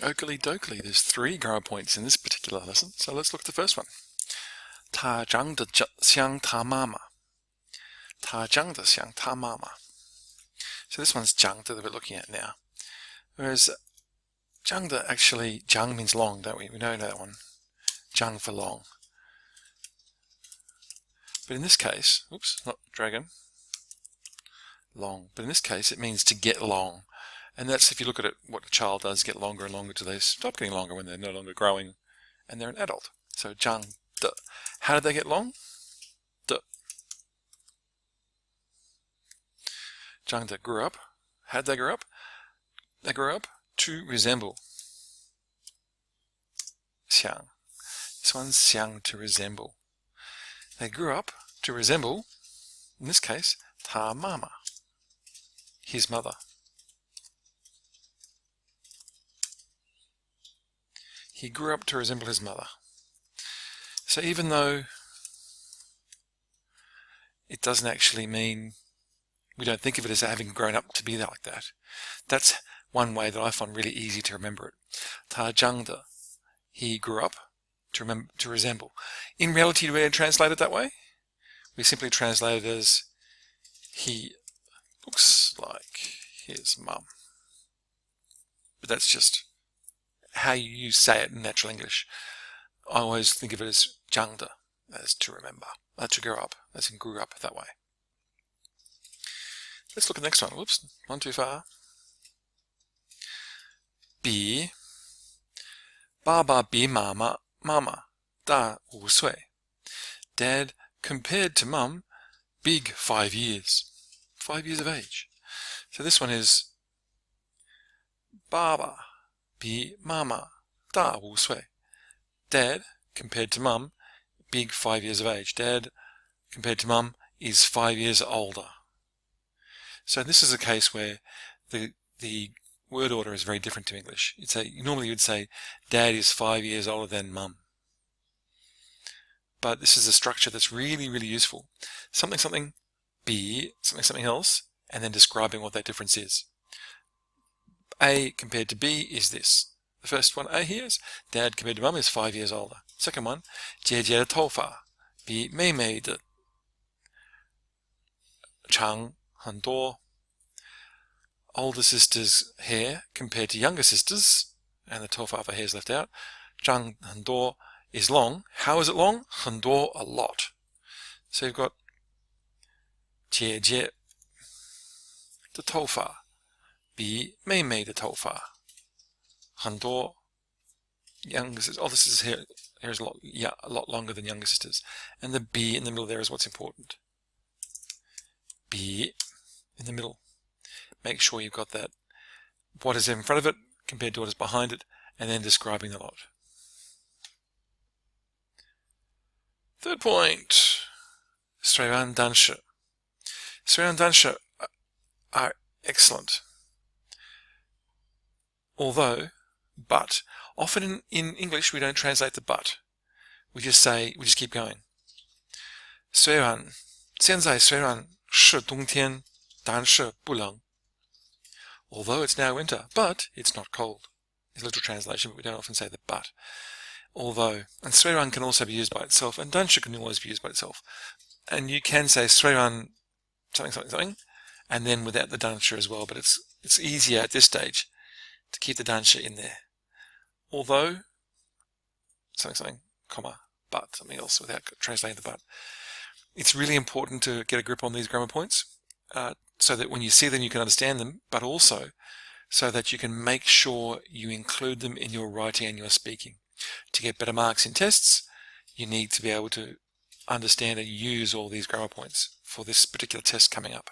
Oakley dokley, there's 3 grammar points in this particular lesson, so let's look at the first one. 她长得像她妈妈. 她长得像她妈妈. So this one's 长得that we're looking at now. Whereas 长得, actually, 长 means long, don't we? We know that one. 长 for long. But in this case, oops, not dragon, long. But in this case, it means to get long. And that's, if you look at it, what a child does, get longer and longer till they stop getting longer when they're no longer growing and they're an adult. So 长得. How did they get long? 的. 长得 grew up. How did they grow up? They grew up to resemble. 像. This one's 像 to resemble. They grew up to resemble, in this case, 他妈妈, his mother. He grew up to resemble his mother. So even though it doesn't actually mean, we don't think of it as having grown up to be like that, that's one way that I find really easy to remember it. 他长得, he grew up to resemble. In reality, do we translate it that way? We simply translate it as he looks like his mum. But that's just how you say it in natural English. I always think of it as 长得, as to remember, to grow up, as in grew up that way. Let's look at the next one. Whoops, one too far. 比 爸爸比妈妈大5岁. Dad, compared to mum, big 5 years. 5 years of age. So this one is 爸爸比妈妈大5岁. Dad, compared to mum, big 5 years of age. Dad, compared to mum, is 5 years older. So this is a case where the word order is very different to English. Normally you'd say, Dad is 5 years older than mum. But this is a structure that's really, really useful. Something, something, be, something, something else, and then describing what that difference is. A compared to B is this. The first one, A here, is Dad compared to mum is 5 years older. Second one, 姐姐的头发比妹妹的长很多. Older sister's hair compared to younger sister's, and the 头发 hair is left out, 长很多 is long. How is it long? 很多, a lot. So you've got 姐姐的头发比妹妹的头发很多. Younger sisters, older sister's hair is a lot longer than younger sisters. And the B in the middle there is what's important. B in the middle. Make sure you've got that. What is in front of it compared to what is behind it, and then describing the lot. Third point, 虽然但是. 虽然但是 are excellent. Although, but. Often in English we don't translate the but. We just keep going. 虽然, 现在虽然是冬天, 但是不冷. Although it's now winter, but it's not cold. It's a literal translation, but we don't often say the but. Although, and 虽然 can also be used by itself, and 但是 can always be used by itself. And you can say 虽然 something, something, something, and then without the 但是 as well, but it's easier at this stage to keep the 但是 in there. Although, something, something, comma, but, something else without translating the but. It's really important to get a grip on these grammar points, so that when you see them you can understand them, but also so that you can make sure you include them in your writing and your speaking. To get better marks in tests, you need to be able to understand and use all these grammar points for this particular test coming up.